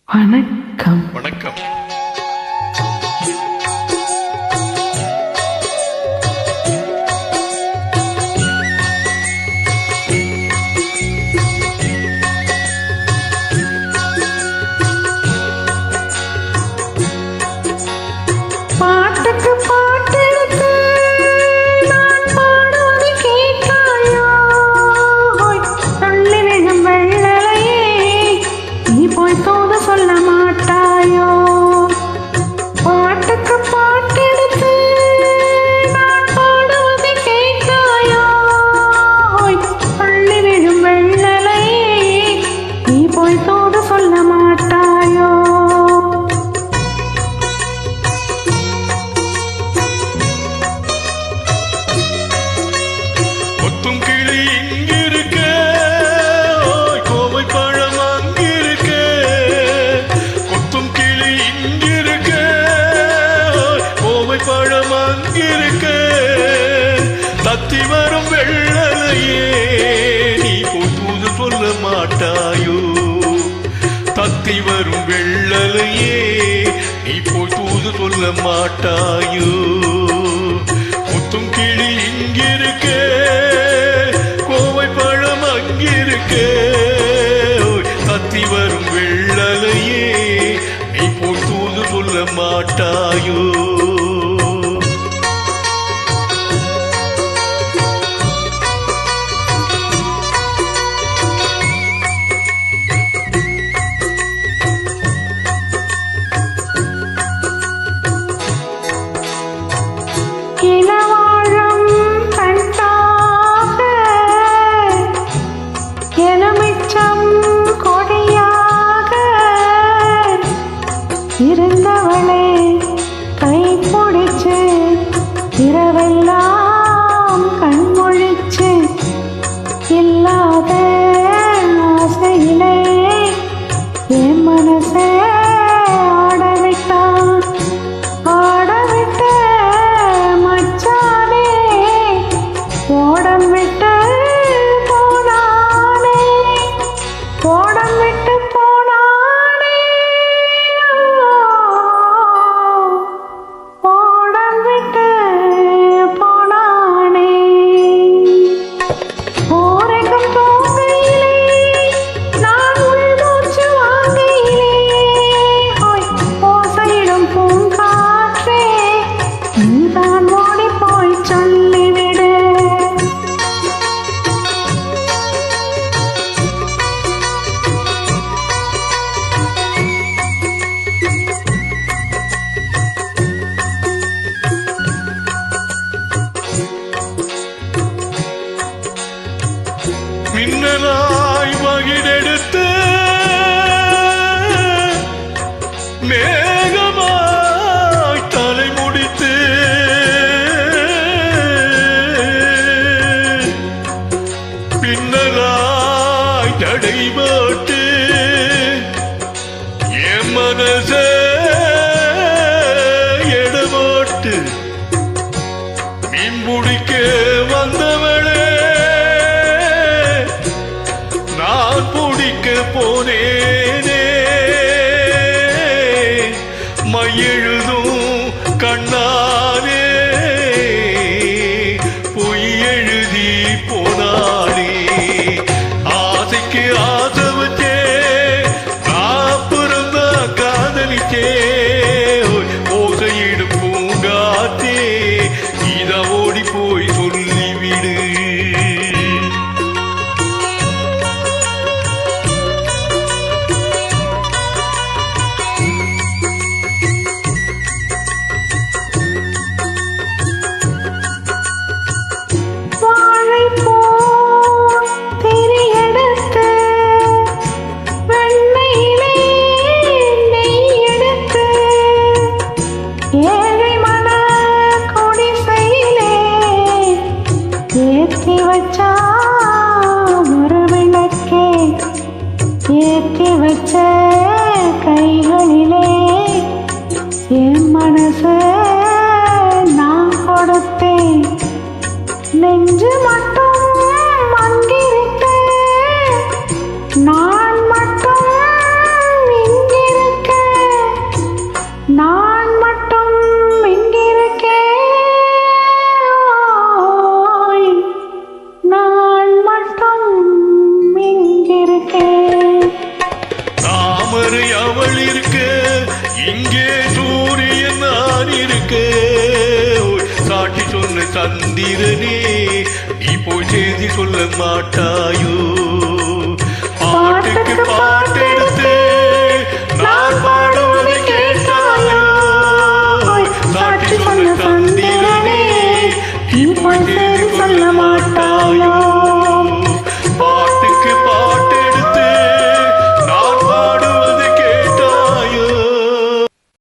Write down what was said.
வணக்கம். வணக்கம். பாட்டுக்கு பாட்டெடுத்து நான் பாடுவது கேட்காயோ? சொல்லி விடும் வெள்ளலையே நீ போய் தூது சொல்ல மாட்டாயோ? பாட்டுக்கு பாட்டெடுத்து நான் பாடுவது கேட்காயோ? சொல்லி விடும் வெள்ளலையே நீ போய் தூது சொல்ல மாட்டாயோ? கொத்தும் கிளி இங்கிருக்க, கோவை பழம் அங்கிருக்க. கொத்தும் கிளி இங்கிருக்க, கோவை பழம் அங்கிருக்க. தத்தி வரும் வெள்ளலையே நீ போய் சொல்ல மாட்டாயோ? தத்தி வரும் வெள்ளலையே நீ போய் தூது சொல்ல மாட்டாயோ? கொத்தும் கிளி இங்கிருக்க, கோவை பழம் அங்கிருக்க. தத்தி வரும் வெள்ளலையே நீ போய் தூது சொல்ல மாட்டாயோ? இளவாழம் தண்டாக எலுமிச்சம் கொடியாக இருந்தவளே கை பிடிச்சு இரவெல்லாம் கண்மொழிச்சு இல்லாத ஆசையிலே என் மனசே ஆடவிட்டான். ஆடவிட்ட மச்சானே ஓடம் விட்டு போனானே, ஓடம் விட்டு போனானே, ஓடம் விட்டு போனானே. ஓரைக்கும் தூங்கையிலே நான் உள்மூச்சு வாங்கையிலே ஓசையிடும் பூங்காற்றே நீதான் ஓடி போய் சொல்லிவிடு. மின்னலாய் வகிடெடுத்து மேகமாய் தலை முடித்து பின்னலாய் தடை போட்டு என் மனசே எடமோட்டு மீன் பிடிக்க வந்தவளே நான் பிடிக்க போனேனே. மையெழுதும் கண்ணாலே பொய் எழுதி போனானே. ஆசைக்கு ஆசை வச்சே நான் பிறந்தா காதலிச்சே. ஓசையிடும் பூங்காத்தே இத ஓடி போய் சொல்லிவிடு. வாழைப்பூ திரியெடுத்து வெண்ணையிலே நெய் எடுத்து ஏழை மன குடிசையிலே ஏற்றி வச்சா ஒரு விளக்கே, ஏற்றி வச்ச கைகளிலே என் மனசை நான் கொடுத்தேன். நெஞ்சு மட்டும் அங்கிருக்க நான் மட்டும் இங்கிருக்க சந்திரனே நீ போய் செய்தி சொல்ல மாட்டாயோ பாட்டுக்கு பாட்டெடுத்து நான் பாடுவதை கேட்டாயோ சாட்சி சொல்ல சந்திரனே நீ போய்